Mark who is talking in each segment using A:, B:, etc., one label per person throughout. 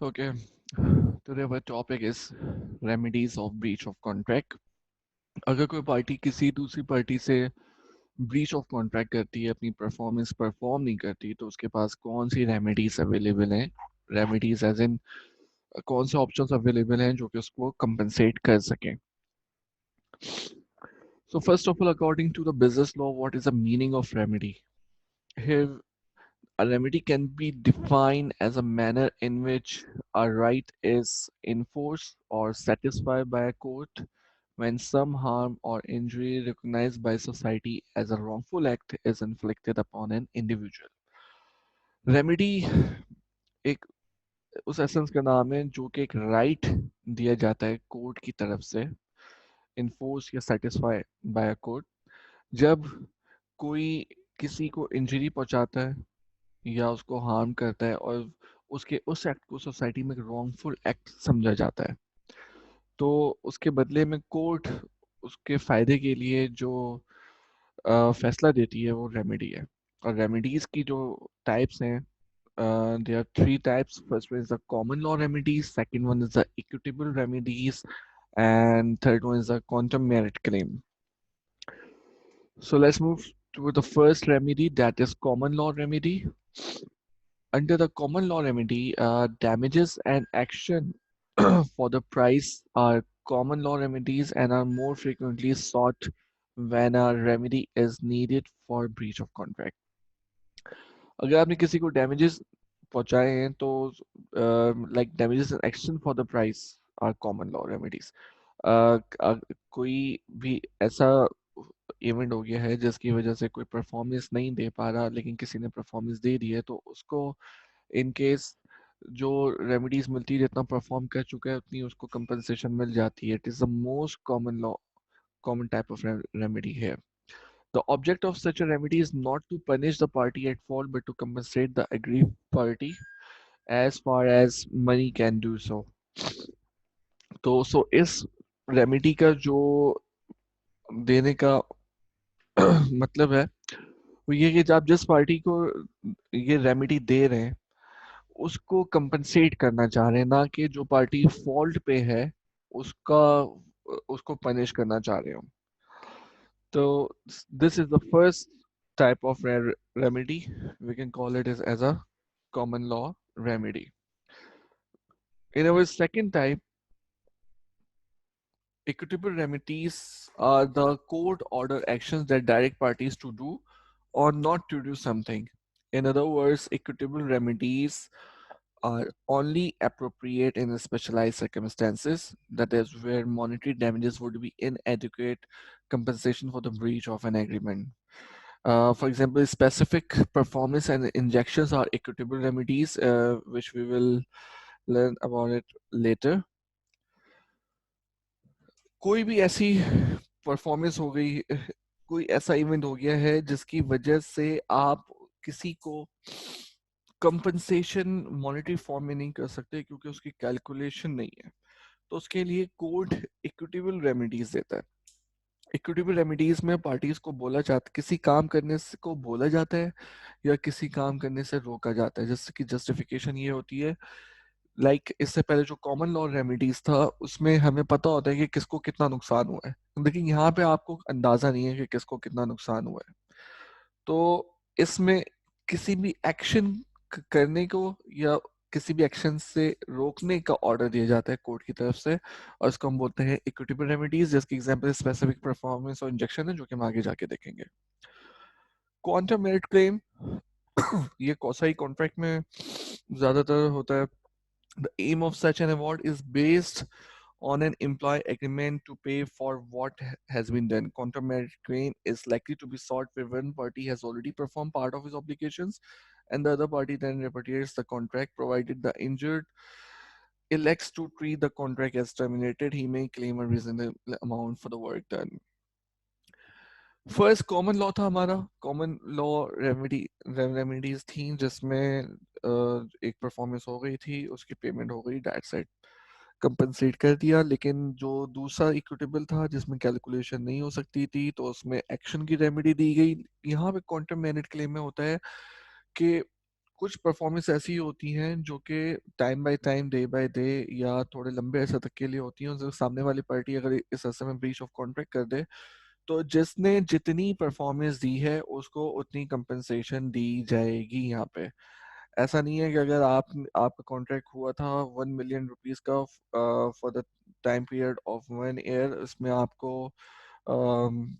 A: Okay, today our topic is remedies of breach of contract. अगर कोई party किसी दूसरी पार्टी से ब्रीच ऑफ कॉन्ट्रैक्ट करती है, अपनी परफॉर्मेंस परफॉर्म नहीं करती, तो उसके पास कौन सी रेमेडीज अवेलेबल हैं? रेमेडीज एज इन कौन से ऑप्शंस अवेलेबल हैं जो कि उसको कंपनसेट कर सकें? So first of all, according to the business law, what is the meaning of remedy? Here, a remedy can be defined as a manner in which a right is enforced or satisfied by a court when some harm or injury recognized by society as a wrongful act is inflicted upon an individual. Remedy एक उस essence का नाम है जो कि एक right दिया जाता है कोर्ट की तरफ से, इन्फोर्स या सेटिस्फाई बाय अ कोर्ट, जब कोई किसी को इंजरी पहुंचाता है या उसको हार्म करता है और उसके उस एक्ट को सोसाइटी में रॉन्गफुल एक्ट समझा जाता है, तो उसके बदले में कोर्ट उसके फायदे के लिए जो फैसला देती है वो रेमेडी है। और रेमेडीज की जो टाइप्स हैं, there are three types. First one is the common law remedies, second one is the equitable remedies, and third one is the quantum merit claim. So let's move to the first remedy, that is common law remedy. Under the common law remedy, damages and action for the price are common law remedies and are more frequently sought when a remedy is needed for breach of contract. अगर आपने किसी को damages पहुंचाए हैं तो like damages and action for the price are common law remedies. कोई भी ऐसा इवेंट हो गया है जिसकी वजह से कोई परफॉर्मेंस नहीं दे पा रहा लेकिन किसी ने परफॉर्मेंस दे दी है, तो उसको इन केस जो रेमेडीज मिलती है, जितना परफॉर्म कर चुका है उतनी उसको कंपनसेशन मिल जाती है. It is the most common law, common type of remedy here. The object of such a remedy is not to punish the party at fault but to compensate the aggrieved party as far as money can do so. तो इस remedy का जो देने का मतलब है वो ये कि आप जिस पार्टी को ये रेमेडी दे रहे हैं उसको कंपनसेट करना चाह रहे हैं, ना कि जो पार्टी फॉल्ट पे है उसका उसको पनिश करना चाह रहे हो. तो this is the first type of remedy. We can call it as a common law remedy. In our second type, equitable remedies are the court order actions that direct parties to do or not to do something. In other words, equitable remedies are only appropriate in specialized circumstances, that is, where monetary damages would be inadequate compensation for the breach of an agreement. For example, specific performance and injections are equitable remedies, which we will learn about it later. कोई भी ऐसी performance हो गई, कोई ऐसा event हो गया है जिसकी वजह से आप किसी को कंपनसेशन मॉनेटरी फॉर्म में नहीं कर सकते क्योंकि उसकी कैलकुलेशन नहीं है, तो उसके लिए कोर्ट इक्विटेबल रेमेडीज देता है. इक्विटेबल रेमेडीज में पार्टीज को बोला जाता, किसी काम करने को बोला जाता है या किसी काम करने से रोका जाता है, जिसकी जस्टिफिकेशन ये होती है, इससे पहले जो कॉमन लॉ रेमेडीज था उसमें हमें पता होता है कि किसको कितना नुकसान हुआ है, लेकिन यहाँ पे आपको अंदाजा नहीं है कि किसको कितना नुकसान हुआ है. तो इसमें किसी भी एक्शन करने को या किसी भी एक्शन से रोकने का ऑर्डर दिया जाता है कोर्ट की तरफ से, और इसको हम बोलते हैं इक्विटेबल रेमेडीज, जिसकी एग्जांपल स्पेसिफिक परफॉर्मेंस और इंजेक्शन है, जो कि हम आगे जाके देखेंगे. क्वांटम मेरिट क्लेम ये कौसाई कॉन्ट्रैक्ट में ज्यादातर होता है. The aim of such an award is based on an employee agreement to pay for what has been done. Counter merit claim is likely to be sought where one party has already performed part of his obligations and the other party then repudiates the contract. Provided the injured elects to treat the contract as terminated, he may claim a reasonable amount for the work done. First common law था हमारा. Common law remedies थी जिसमें एक performance हो गई थी, उसकी payment हो गई, डेट सेट, कंपनसेट कर दिया. लेकिन जो दूसरा इक्विटेबल था जिसमें कैलकुलेशन नहीं हो सकती थी, तो उसमें एक्शन की रेमेडी दी गई. यहाँ पे क्वांटम मेरिट क्लेम में होता है कि कुछ परफॉर्मेंस ऐसी होती हैं जो कि time by time, day by day या थोड़े लंबे अरसे तक के लिए होती हैं, और जो सामने वाली पार्टी अगर इस अरसे में ब्रीच ऑफ कॉन्ट्रैक्ट कर दे तो जिसने जितनी परफॉर्मेंस दी है उसको उतनी कंपनसेशन दी जाएगी। यहाँ पे ऐसा नहीं है कि अगर आपका कॉन्ट्रैक्ट हुआ था 1 मिलियन रुपीज का for the time period of 1 year, इसमें आपको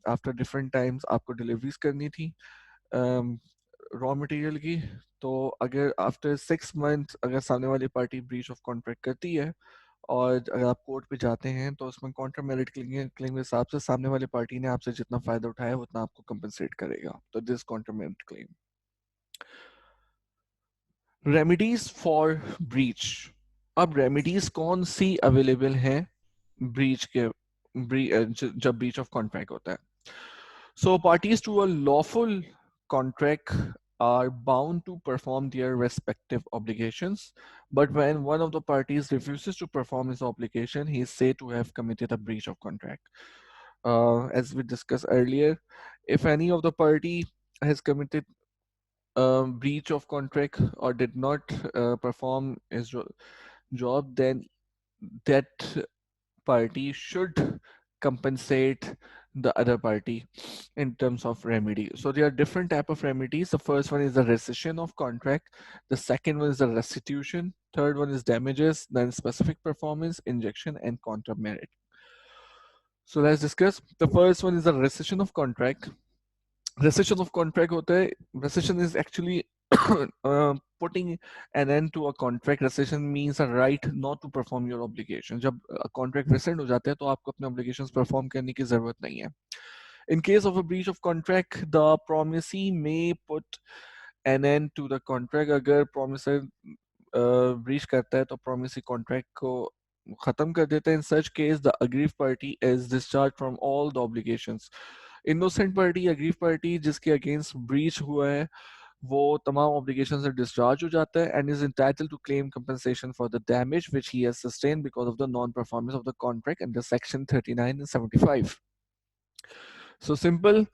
A: आफ्टर डिफरेंट टाइम्स आपको डिलीवरीज करनी थी रॉ मटेरियल की। तो अगर आफ्टर 6 मंथ अगर सामने वाली पार्टी ब्रीच ऑफ कॉन्ट्रैक्ट करती है और अगर आप कोर्ट पे जाते हैं तो उसमें कॉन्ट्रा मेरिट क्लेम के हिसाब से सामने वाली पार्टी ने आपसे जितना फायदा उठाया उतना आपको कंपनसेट करेगा। तो this Contra merit claim. Remedies for breach. अब रेमेडीज कौन सी अवेलेबल हैं ब्रीच के जब ब्रीच ऑफ कॉन्ट्रैक्ट होता है? So parties to a lawful contract are bound to perform their respective obligations, but when one of the parties refuses to perform his obligation, he is said to have committed a breach of contract. As we discussed earlier, if any of the party has committed a breach of contract or did not perform his job, then that party should compensate the other party in terms of remedy. So there are different type of remedies. The first one is the rescission of contract. The second one is the restitution. Third one is damages, then specific performance, injection, and contra merit. So let's discuss. The first one is the rescission of contract. Rescission of contract होता है, rescission is actually putting an end to a contract. Rescission means a right not to perform your obligation. जब contract rescind हो जाता है तो आपको अपने obligations perform करने की जरूरत नहीं है. In case of a breach of contract, the promisee may put an end to the contract. अगर promisor breach करता है तो promisee contract को खत्म कर देता है. In such case, the aggrieved party is discharged from all the obligations. Innocent party, aggrieved party जिसके अगेंस्ट ब्रीच हुआ है, वो तमाम ऑब्लिगेशन से डिस्चार्ज हो जाता है and is entitled to claim compensation for the damage which he has sustained because of the non performance of the contract under section 39 and 75. So simple,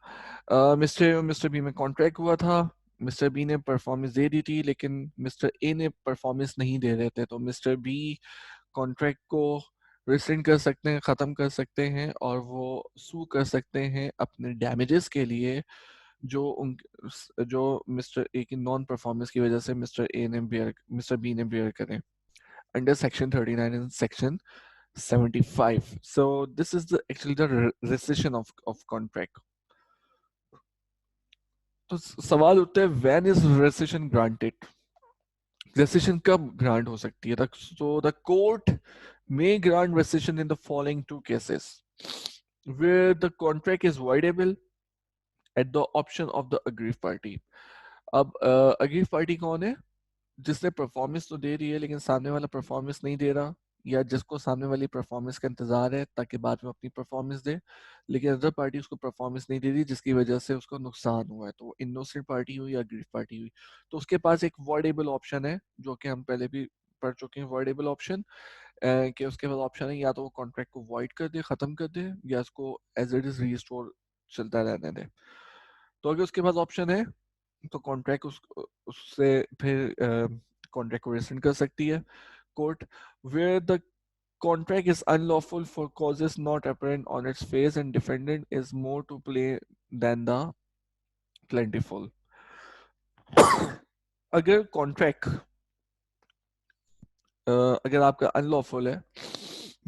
A: mister B में contract हुआ था, mister B ने performance दे दी थी लेकिन mister A ने performance नहीं दे रहे थे, तो मिस्टर बी कॉन्ट्रैक्ट को रिसेंड कर सकते हैं, ख़त्म कर सकते हैं और वो सू कर सकते हैं अपने डैमेजेस के लिए जो उन जो मिस्टर ए की नॉन परफॉर्मेंस की वजह से मिस्टर बी ने बेयर करें under section 39 and section 75. So this is the actually the rescission of contract. तो सवाल उठता है when is rescission granted? Rescission कब ग्रांट हो सकती है? So the court may grant rescission in the following two cases where the contract is voidable at the option of the aggrieved party. अब aggrieved party कौन है? जिसने performance तो दे रही है लेकिन सामने वाला परफॉर्मेंस नहीं दे रहा, या जिसको सामने वाली परफॉर्मेंस का इंतजार है ताकि बाद में अपनी परफॉर्मेंस दे, लेकिन अदर पार्टी उसको परफॉर्मेंस नहीं दे रही जिसकी वजह से उसको नुकसान हुआ है, तो वो इनोसेंट पार्टी हुई या अग्रीव पार्टी हुई, तो उसके पास एक वॉइडेबल ऑप्शन है जो कि हम पहले भी पढ़ चुके हैं. वॉइडेबल ऑप्शन कि उसके पास ऑप्शन है या तो वो कॉन्ट्रैक्ट को वॉइड कर दे, खत्म कर दे, या उसको एज इट इज रीस्टोर चलता रहने दे. तो अगर उसके पास ऑप्शन है तो कॉन्ट्रैक्ट उससे फिर कॉन्ट्रैक्ट को रेसिड कर सकती है court. Where the contract is unlawful for causes not apparent on its face and defendant is more to blame than the plentiful. अगर कॉन्ट्रैक्ट अगर आपका अनलॉफुल है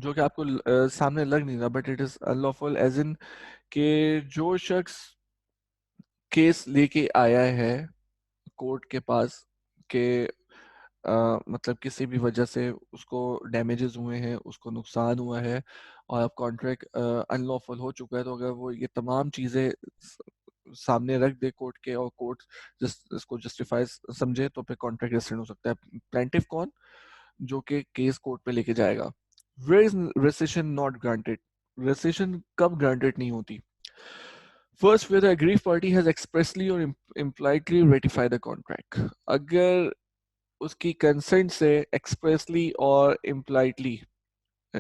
A: जो कि आपको सामने लग नहीं रहा, but it is unlawful as in के जो शख्स केस लेके आया है कोर्ट के पास के मतलब किसी भी वजह से उसको डैमेजेस हुए हैं, उसको नुकसान हुआ है और अब कॉन्ट्रैक्ट अनलॉफुल हो चुका है, तो अगर वो ये तमाम चीज़ें सामने रख दे कोर्ट के और कोर्ट इसको जस्टिफाई समझे तो फिर कॉन्ट्रैक्ट रेसिड हो सकता है. प्लेंटिफ कौन? जो कि केस कोर्ट पे लेके जाएगा. Where is rescission not granted? Rescission कब ग्रांटेड नहीं होती? First, where the aggrieved party has expressly और इम्प्लाइडली रेटिफाई द कॉन्ट्रैक्ट. अगर उसकी कंसेंट से एक्सप्रेसली और इम्प्लाइडली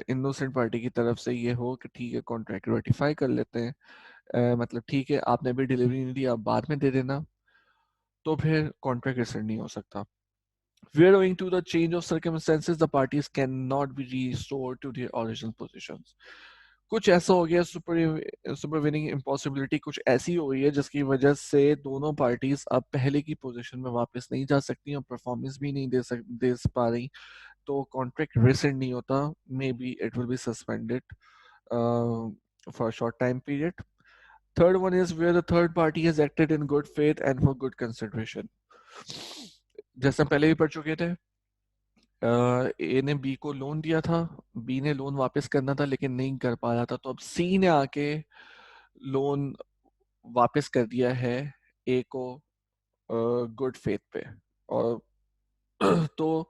A: इनोसेंट पार्टी की तरफ से ये हो कि ठीक है कॉन्ट्रैक्ट रेटिफाई कर लेते हैं, मतलब ठीक है आपने भी डिलीवरी नहीं दी, आप बाद में दे देना, तो फिर कॉन्ट्रैक्ट रेसिड नहीं हो सकता. where owing to the change of circumstances the parties cannot be restored to their original positions. कुछ ऐसा हो गया, सुपरवीनिंग इम्पॉसिबिलिटी कुछ ऐसी हो गई है जिसकी वजह से दोनों पार्टीज अब पहले की पोजीशन में वापस नहीं जा सकती और परफॉर्मेंस भी नहीं दे पा रही, तो कॉन्ट्रैक्ट रिसेंड नहीं होता, may be it will be suspended for short time period. Third one is where the third party has acted in good faith and for good consideration. जैसे हम पहले भी पढ़ चुके थे, ए ने बी को लोन दिया था, बी ने लोन वापस करना था लेकिन नहीं कर पाया था, तो अब सी ने आके लोन वापस कर दिया है ए को गुड फेथ पे. और तो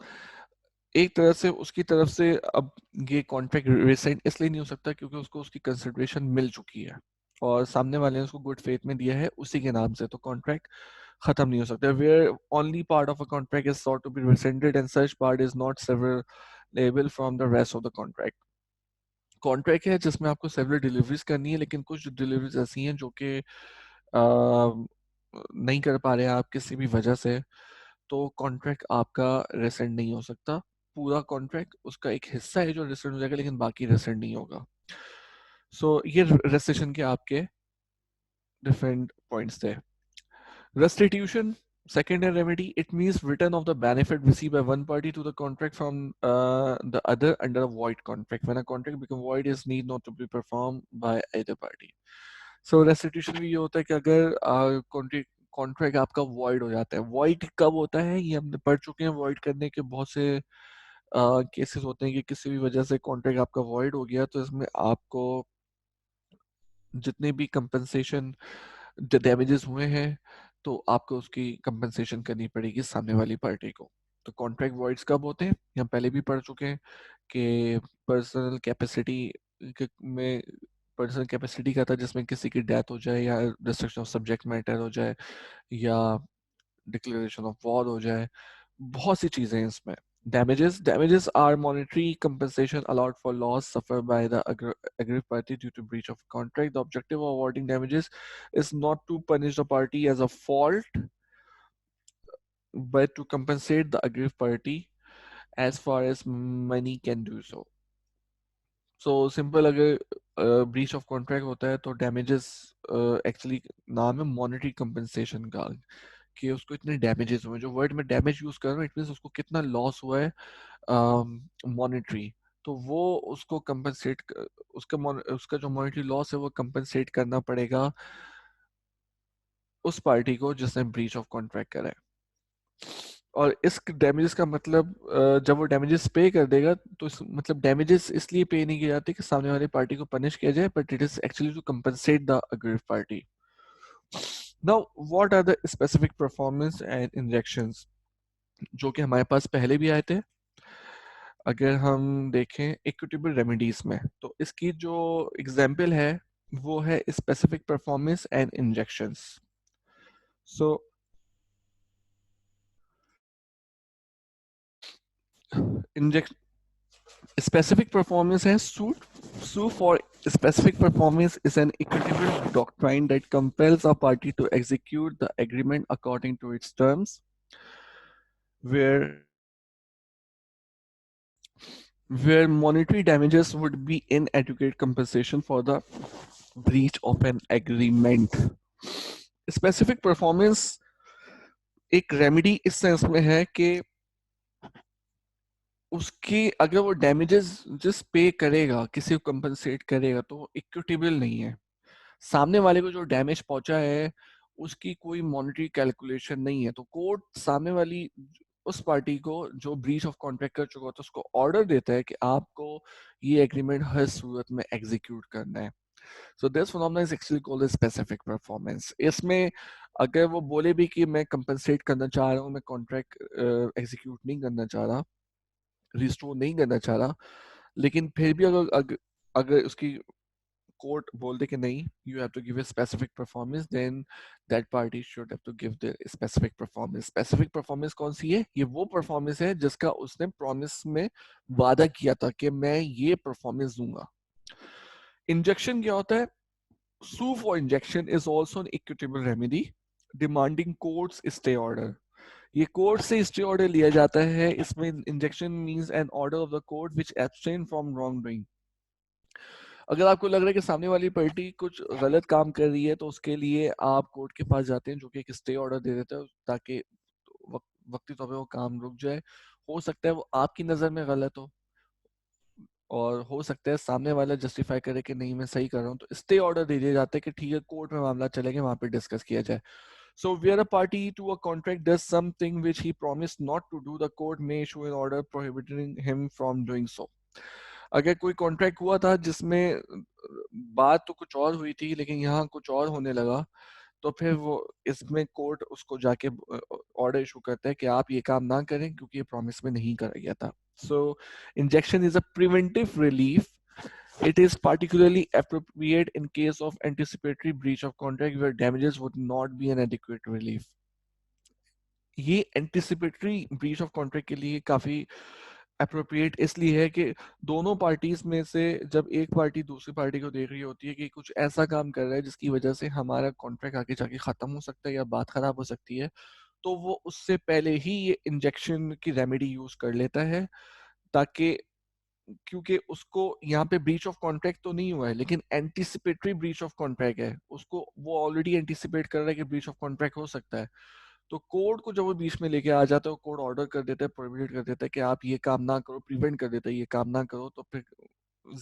A: एक तरह से उसकी तरफ से अब ये कॉन्ट्रैक्ट रिसाइन इसलिए नहीं हो सकता क्योंकि उसको उसकी कंसिडरेशन मिल चुकी है और सामने वाले ने उसको गुड फेथ में दिया है उसी के नाम से, तो कॉन्ट्रैक्ट खत्म नहीं हो सकता. Where only part of a contract is sought to be rescinded and such part is not severable from the rest of the contract. Contract है जिसमें आपको सेवरल डिलीवरीज करनी है, लेकिन कुछ डिलीवरीज ऐसी हैं जो कि नहीं कर पा रहे हैं आप किसी भी वजह से, तो कॉन्ट्रैक्ट आपका रेसेंड नहीं हो सकता. पूरा कॉन्ट्रैक्ट उसका एक हिस्सा है जो रेसेंड हो जाएगा लेकिन बाकी रेसेंड नहीं होगा. सो ये रेस्ट्रिक्शन के आपके डिफरेंट पॉइंट्स थे. Restitution, second remedy, it means return of the benefit received by one party to the contract from the other under a void contract. When a contract becomes void, is need not to be performed by either party. So restitution भी ये होता है कि अगर contract आपका void हो जाता है. void कब होता है ये हमने पढ़ चुके हैं. void करने के बहुत से केसेस होते हैं कि किसी भी वजह से कॉन्ट्रैक्ट आपका void हो गया, तो इसमें आपको जितने भी कंपनसेशन डैमेजेस हुए हैं तो आपको उसकी कंपनसेशन करनी पड़ेगी सामने वाली पार्टी को. तो कॉन्ट्रैक्ट वॉइड्स कब होते हैं हम पहले भी पढ़ चुके हैं कि पर्सनल कैपेसिटी में पर्सनल कैपेसिटी का था जिसमें किसी की डेथ हो जाए या डिस्ट्रक्शन ऑफ सब्जेक्ट मैटर हो जाए या डिक्लेरेशन ऑफ वॉर हो जाए, बहुत सी चीजें हैं इसमें. Damages are monetary compensation allowed for loss suffered by the aggrieved party due to breach of contract. The objective of awarding damages is not to punish the party as a fault, but to compensate the aggrieved party as far as money can do so. So simple, अगर breach of contract होता है तो damages actually नाम है monetary compensation का, कि उसको इतने damages हुए. जो word में damage यूज कर रहा हूँ, it means उसको कितना loss हुआ है मॉनिटरी, तो वो उसको कंपनसेट उसका जो मॉनिटरी लॉस है वो कंपनसेट करना पड़ेगा उस पार्टी को जिसने ब्रीच ऑफ कॉन्ट्रैक्ट करा है. और इस डैमेजेस का मतलब जब वो डैमेजेस पे कर देगा तो मतलब डैमेजेस इसलिए पे नहीं किए जाते कि सामने वाली पार्टी को पनिश किया जाए, but it is actually to compensate the aggrieved party. Now what are the specific performance and injunctions जो कि हमारे पास पहले भी आए थे. अगर हम देखें इक्विटेबल रेमेडीज में तो इसकी जो एग्जाम्पल है वो है specific performance and injections. So injection specific performance has sue for specific performance is an equitable doctrine that compels a party to execute the agreement according to its terms, where where monetary damages would be inadequate compensation for the breach of an agreement. Specific performance एक remedy इस sense में है कि उसकी अगर वो damages जिस पे करेगा किसी को कंपनसेट करेगा तो वो इक्विटेबल नहीं है. सामने वाले को जो डैमेज पहुंचा है उसकी कोई मॉनेटरी कैलकुलेशन नहीं है, तो कोर्ट सामने वाली उस पार्टी को जो ब्रीच ऑफ कॉन्ट्रैक्ट कर चुका होता है उसको ऑर्डर देता है कि आपको ये एग्रीमेंट हर सूरत में एग्जीक्यूट करना है. So this phenomena is actually called specific performance. इसमें अगर वो बोले भी कि मैं कंपनसेट करना चाह रहा हूँ, मैं कॉन्ट्रैक्ट एग्जीक्यूट नहीं करना चाह रहा, रिस्टोर नहीं करना चाह रहा, लेकिन फिर भी अगर उसकी कोर्ट बोल दे कि नहीं you have to give a specific performance, then that party should have to give the specific performance. specific performance कौन सी है? ये वो परफॉर्मेंस है जिसका उसने प्रॉमिस में वादा किया था कि मैं ये परफॉर्मेंस दूंगा. इंजेक्शन क्या होता है? sue for injection is also an equitable remedy demanding court's stay order. ये कोर्ट से स्टे ऑर्डर लिया जाता है। इसमें injunction means an order of the court which abstain from wrong doing. अगर आपको लग रहा है कि सामने वाली पार्टी कुछ गलत काम कर रही है तो उसके लिए आप कोर्ट के पास जाते हैं, जो कि एक स्टे ऑर्डर दे देता है ताकि वक्ती तौर पे वो काम रुक जाए। हो सकता है वो आपकी नज़र में गलत हो, और हो सकता है सामने वाला जस्टिफाई करे कि नहीं मैं सही कर रहा हूँ, तो स्टे ऑर्डर दे दिया जाता है कि ठीक है कोर्ट में मामला चलेगा, वहां पे डिस्कस किया जाए। So where a party to a contract does something which he promised not to do, the court may issue an order prohibiting him from doing so. अगर कोई कॉन्ट्रैक्ट हुआ था जिसमें बात तो कुछ और हुई थी लेकिन यहाँ कुछ और होने लगा, तो फिर वो इसमें कोर्ट उसको जाके ऑर्डर इशू करता है कि आप ये काम ना करें क्योंकि ये प्रॉमिस में नहीं करा गया था। So injection is a preventive relief. It is particularly appropriate in case of anticipatory breach of contract where damages would not be an adequate relief. ये एंटिसिपेटरी ब्रीच ऑफ कॉन्ट्रैक्ट के लिए काफी अप्रोप्रिएट इसलिए है कि दोनों पार्टीज में से जब एक पार्टी दूसरी पार्टी को देख रही होती है कि कुछ ऐसा काम कर रहा है जिसकी वजह से हमारा कॉन्ट्रैक्ट आगे जाके खत्म हो सकता है या बात खराब हो सकती है, तो वो उससे पहले ही ये इंजेक्शन की रेमेडी यूज कर लेता है, ताकि क्योंकि उसको यहाँ पे ब्रीच ऑफ कॉन्ट्रैक्ट तो नहीं हुआ है लेकिन एंटिसिपेटरी ब्रीच ऑफ कॉन्ट्रैक्ट है, उसको वो ऑलरेडी एंटिसिपेट कर रहा है कि ब्रीच ऑफ कॉन्ट्रैक्ट हो सकता है। तो कोर्ट को जब वो बीच में लेके आ जाता है, वो कोर्ट ऑर्डर कर देता है, प्रोहिबिट कर देता है कि आप ये काम ना करो, प्रिवेंट कर देता है ये काम ना करो, तो फिर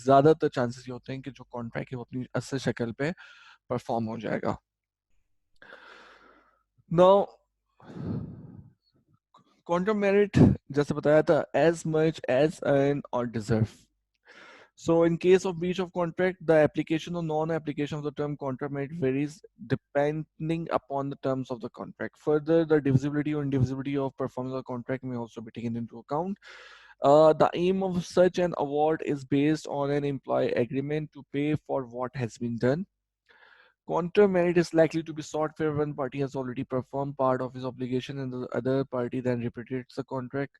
A: ज्यादातर चांसेस ये होते हैं कि जो कॉन्ट्रैक्ट है वो अपनी असल शक्ल पे परफॉर्म हो जाएगा। नाउ क्वांटम मेरिट जैसे बताया था, एज मच एज अर्न और deserve. So in case of breach of contract, the application or non-application of the term contract merit varies depending upon the terms of the contract. Further, the divisibility or indivisibility of performance of the contract may also be taken into account. The aim of such an award is based on an employee agreement to pay for what has been done. Quantum merit is likely to be sought where one party has already performed part of his obligation and the other party then repudiates the contract.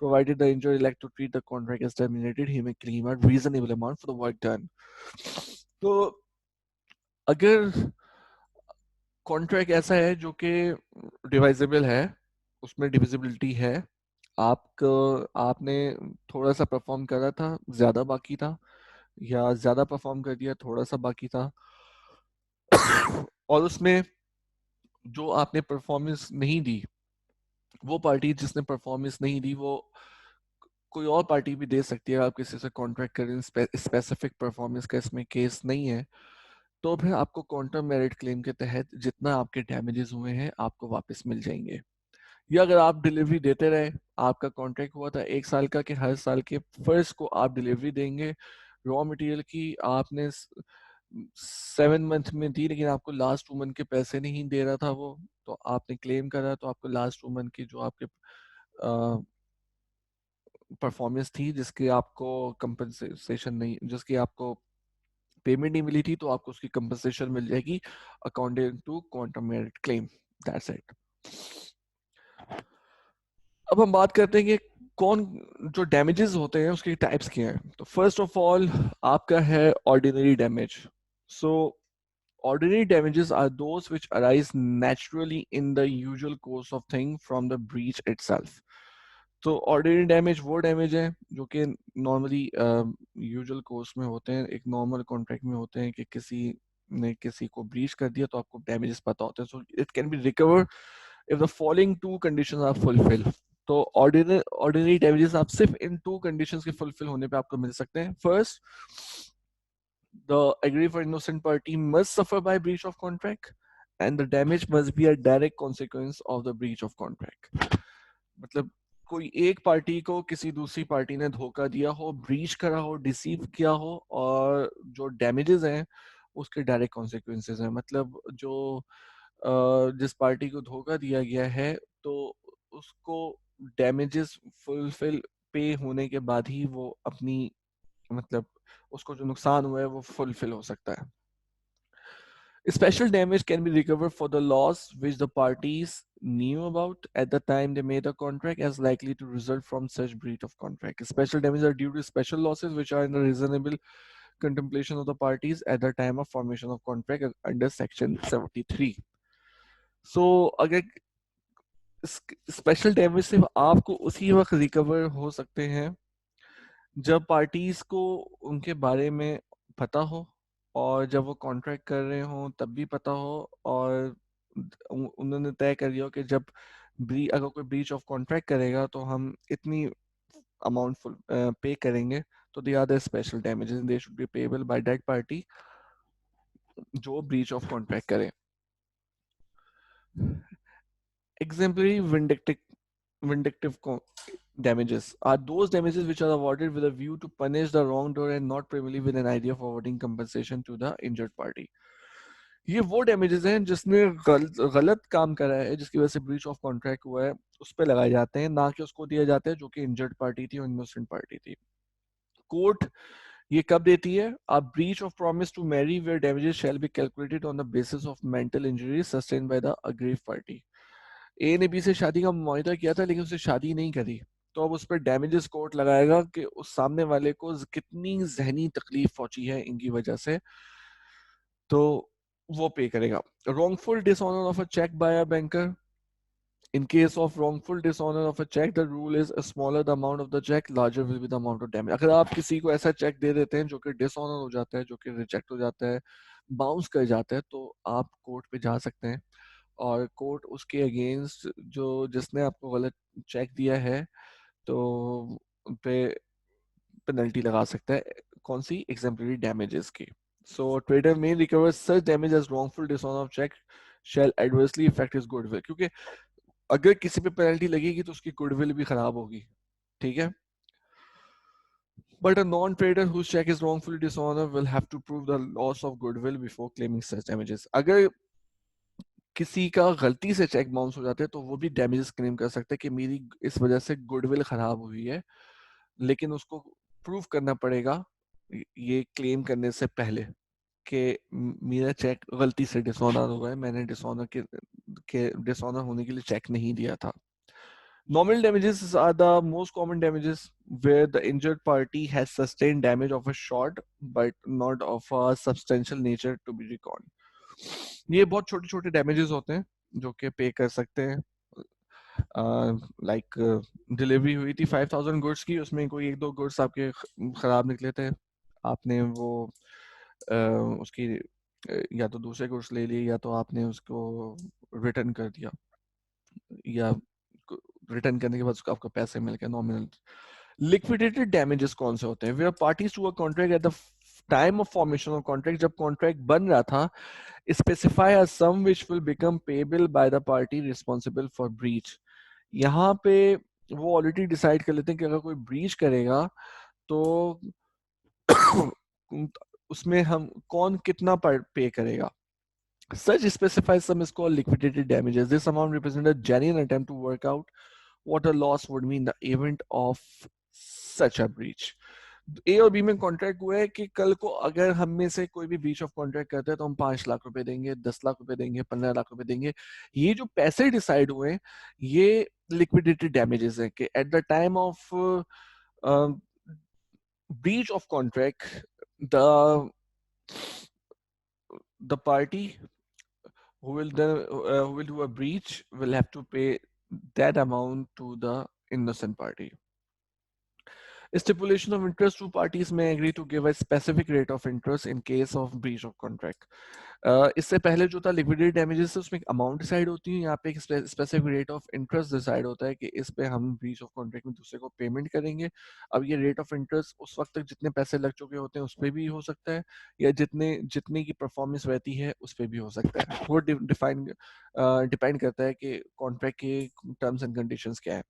A: Provided the injured elect to treat the contract as terminated, he may claim a reasonable amount for the work done. तो अगर contract ऐसा है जो कि divisible है, उसमें divisibility है, आपको आपने थोड़ा सा परफॉर्म करा था, ज्यादा बाकी था, या ज्यादा परफॉर्म कर दिया थोड़ा सा बाकी था, और उसमें जो आपने परफॉर्मेंस नहीं दी, वो पार्टी जिसने परफॉर्मेंस नहीं दी वो कोई और पार्टी भी दे सकती है, आप किसी से कॉन्ट्रैक्ट करें, स्पेसिफिक परफॉर्मेंस का इसमें केस नहीं है, तो फिर आपको क्वांटम मेरिट क्लेम के तहत जितना आपके डैमेजेस हुए हैं आपको वापस मिल जाएंगे। या अगर आप डिलीवरी देते रहे, आपका कॉन्ट्रैक्ट हुआ था 1 साल का कि हर साल के फर्स्ट को आप डिलीवरी देंगे रॉ मटेरियल की, आपने 7 मंथ में दी लेकिन आपको लास्ट 2 मंथ के पैसे नहीं दे रहा था वो, तो आपने क्लेम करा तो आपको लास्ट 2 मंथ की जो आपके परफॉर्मेंस थी जिसकी आपको कंपनसेशन नहीं, जिसकी आपको पेमेंट नहीं मिली थी, तो आपको उसकी कंपनसेशन मिल जाएगी according to quantum merit claim. That's it. अब हम बात करते हैं कि कौन जो डैमेजेस होते हैं उसके टाइप्स क्या हैं। तो फर्स्ट ऑफ ऑल आपका है ordinary damage. So ordinary damages are those which arise naturally in the usual course of thing from the breach itself. तो ऑर्डिनरी डैमेज वो डैमेज है जो कि नॉर्मली यूजुअल कोर्स में होते हैं, एक नॉर्मल कॉन्ट्रैक्ट में होते हैं कि किसी ने किसी को ब्रीच कर दिया तो आपको डैमेजेस पता होते हैं। So it can be recover if the following two conditions are fulfil. तो ऑर्डिनरी डैमेजेस आप सिर्फ इन टू कंडीशंस के फुलफिल होने पे आपको मिल सकते हैं। First, the aggrieved or innocent party must suffer by breach of contract and the damage must be a direct consequence of the breach of contract. मतलब कोई एक पार्टी को किसी दूसरी पार्टी ने धोखा दिया हो, ब्रीच करा हो, डिसीव किया हो, और जो डैमेजेस हैं उसके डायरेक्ट कॉन्सिक्वेंसेस हैं। मतलब जो जिस पार्टी को धोखा दिया गया है तो उसको डैमेजेस फुलफिल पे होने के बाद ही वो अपनी, मतलब उसको जो नुकसान हुआ है वो फुलफिल हो सकता है। Special damage can be recovered for the loss which the parties knew about at the time they made a contract as likely to result from such breach of contract. Special damages are due to special losses which are in the reasonable contemplation of the parties at the time of formation of contract under section 73. So अगर special damage से आपको उसी वक्त recover हो सकते हैं जब parties को उनके बारे में पता हो, और जब वो कॉन्ट्रैक्ट कर रहे हो तब भी पता हो, और उन्होंने तय कर लिया हो कि जब अगर कोई ब्रीच ऑफ कॉन्ट्रैक्ट करेगा तो हम इतनी अमाउंट फुल पे करेंगे, तो they are the special damages, they should be payable by that party जो ब्रीच ऑफ कॉन्ट्रैक्ट करे. Exemplary vindictive damages are those damages which are awarded with a view to punish the wrongdoer and not primarily with an idea of awarding compensation to the injured party. ये वो damages हैं जिसने गलत काम करा है, जिसकी वजह से ब्रीच ऑफ कॉन्ट्रैक्ट हुआ है, उस पर लगाए जाते हैं, ना कि उसको दिया जाता है जो कि इंजर्ड पार्टी थी और इनोसेंट पार्टी थी. कोर्ट ये कब देती है? A breach of promise to marry where damages shall be calculated on the basis of mental injury sustained by the aggrieved party. ए ने बी से शादी का मुआहदा किया था लेकिन उससे शादी नहीं करी, तो अब उस पर डैमेजेस कोर्ट लगाएगा कि उस सामने वाले को कितनी जहनी तकलीफ पहुंची है इनकी वजह से, तो वो पे करेगा. wrongful dishonor of a check by a banker. In case of wrongful dishonor of a check, the rule is a smaller the amount of the check, larger will be the amount of damage. अगर आप किसी को ऐसा check दे देते हैं जो कि dishonour हो जाता है, जो कि रिजेक्ट हो जाता है, बाउंस कर जाता है, तो आप कोर्ट पे जा सकते हैं और कोर्ट उसके अगेंस्ट जो जिसने आपको गलत चेक दिया है तो उन पे पेनल्टी लगा सकता है. कौन सी? एग्जाम्पलरी डैमेजेस की. सो trader may recover such damage as wrongful dishonor of check shall adversely affect his goodwill. क्योंकि अगर किसी पे पेनल्टी लगेगी तो उसकी गुडविल भी खराब होगी, ठीक है. But a non-trader whose check is wrongfully dishonored will have to prove the loss of goodwill before claiming such damages. अगर किसी का गलती से चेक बाउंस हो जाते हैं तो वो भी डैमेजेस क्लेम कर सकते हैं कि मेरी इस वजह से गुडविल खराब हुई है, लेकिन उसको प्रूव करना पड़ेगा ये क्लेम करने से पहले कि मेरा चेक गलती से डिसऑनर हुआ है, मैंने के डिसऑनर होने के लिए चेक नहीं दिया था. Nominal damages are the most common damages where the injured party has sustained damage of a short but not of a substantial nature to be reckoned. ये बहुत छोटे छोटे damages होते हैं जो कि पे कर सकते हैं. लाइक डिलीवरी हुई थी 5,000 गुड्स की, उसमें कोई एक दो गुड्स आपके खराब निकले थे, आपने वो उसकी या तो दूसरे गुड्स ले लिए या तो आपने उसको रिटर्न कर दिया, या रिटर्न करने के बाद उसको आपको पैसे मिल गए नॉमिनल. लिक्विडेटेड डैमेजेस कौन से होते हैं? Where parties to a contract at the time of formation of contract, जब कॉन्ट्रैक्ट बन रहा था, specify a sum which will become payable by the party responsible for breach. यहाँ पे वो ऑलरेडी डिसाइड कर लेते हैं कि अगर कोई ब्रीच करेगा तो उसमें हम कौन कितना पे करेगा. Such specified sum is called liquidated damages. This amount represents a genuine attempt to work out what a loss would mean in the event of such a breach. ए और बी में कॉन्ट्रैक्ट हुआ है कि कल को अगर हम में से कोई भी ब्रीच ऑफ कॉन्ट्रैक्ट करते हैं तो हम 5 लाख रुपए देंगे, 10 लाख रुपए देंगे, 15 लाख रुपए देंगे. ये जो पैसे डिसाइड हुए हैं ये लिक्विडेटेड डैमेजेस है कि eight the time of breach of contract, the party who will do a breach will have to pay that amount to the innocent party. Stipulation of interest: two parties may agree to give a specific rate of interest in case of breach of contract. इससे पहले जो था liquidated damages से उसमें एक amount decide होती है, यहाँ पे एक specific rate of interest decide होता है कि इस पे हम ब्रीच ऑफ कॉन्ट्रैक्ट में दूसरे को पेमेंट करेंगे. अब ये रेट ऑफ इंटरेस्ट उस वक्त तक जितने पैसे लग चुके होते हैं उस पर भी हो सकता है, या जितने जितने की परफॉर्मेंस रहती है उस पर भी हो सकता है. वो डिपेंड करता है कि कॉन्ट्रैक्ट के टर्म्स एंड कंडीशंस क्या है.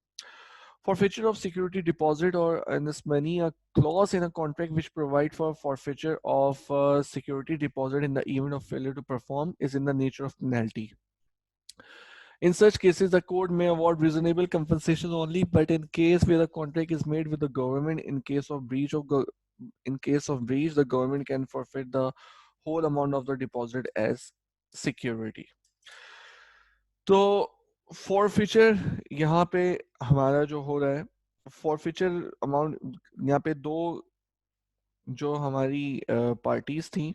A: Forfeiture of security deposit or earnest money, a clause in a contract which provide for forfeiture of security deposit in the event of failure to perform is in the nature of penalty. In such cases, the court may award reasonable compensation only, but in case where the contract is made with the government, in case of breach, the government can forfeit the whole amount of the deposit as security. तो forfeiture यहाँ पे हमारा जो हो रहा है, forfeiture amount यहाँ पे दो जो हमारी पार्टीज थी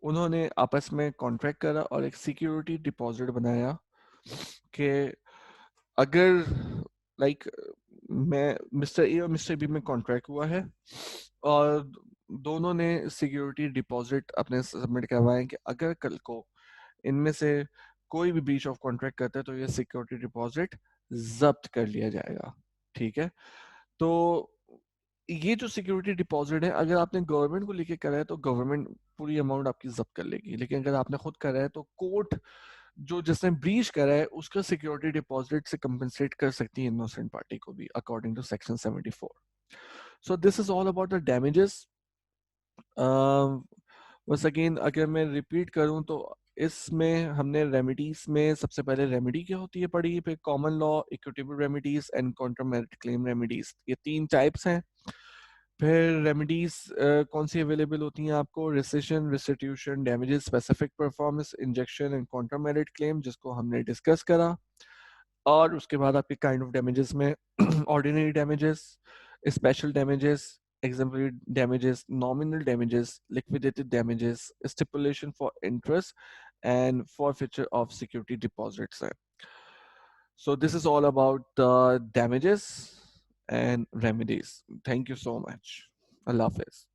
A: उन्होंने आपस में कॉन्ट्रैक्ट करा और एक सिक्योरिटी डिपॉजिट बनाया कि अगर लाइक मैं मिस्टर ए और मिस्टर बी में कॉन्ट्रैक्ट हुआ है और दोनों ने सिक्योरिटी डिपॉजिट अपने सबमिट करवाए कि अगर कल को इनमें से कोई भी ब्रीच ऑफ कॉन्ट्रैक्ट करता है तो ये सिक्योरिटी डिपॉजिट जब्त कर लिया जाएगा। ठीक है, तो ये जो सिक्योरिटी डिपॉजिट है अगर आपने गवर्नमेंट को लेके करा है तो गवर्नमेंट पूरी अमाउंट आपकी जब्त कर लेगी, लेकिन अगर आपने खुद करा है तो कोर्ट जो जिसने ब्रीच करा है उसका सिक्योरिटी डिपॉजिट से कंपनसेट कर सकती है इनोसेंट पार्टी को भी according to section 74। So this is all about the damages. बस अगेन अगर मैं रिपीट करूं तो इसमें हमने रेमेडीज में सबसे पहले रेमेडी क्या होती है पढ़ी, फिर common law, equitable remedies and counter merit claim remedies, ये तीन टाइप्स हैं। फिर रेमेडीज कौन सी अवेलेबल होती हैं आपको, recession, restitution, damages, specific performance, injection and counter merit claim जिसको हमने डिस्कस करा। और उसके बाद आपके काइंड ऑफ डैमेजेस में ordinary damages, special damages, exemplary damages, nominal damages, liquidated damages, stipulation for interest, and forfeiture of security deposits. So this is all about the damages and remedies. Thank you so much. Allah Hafiz.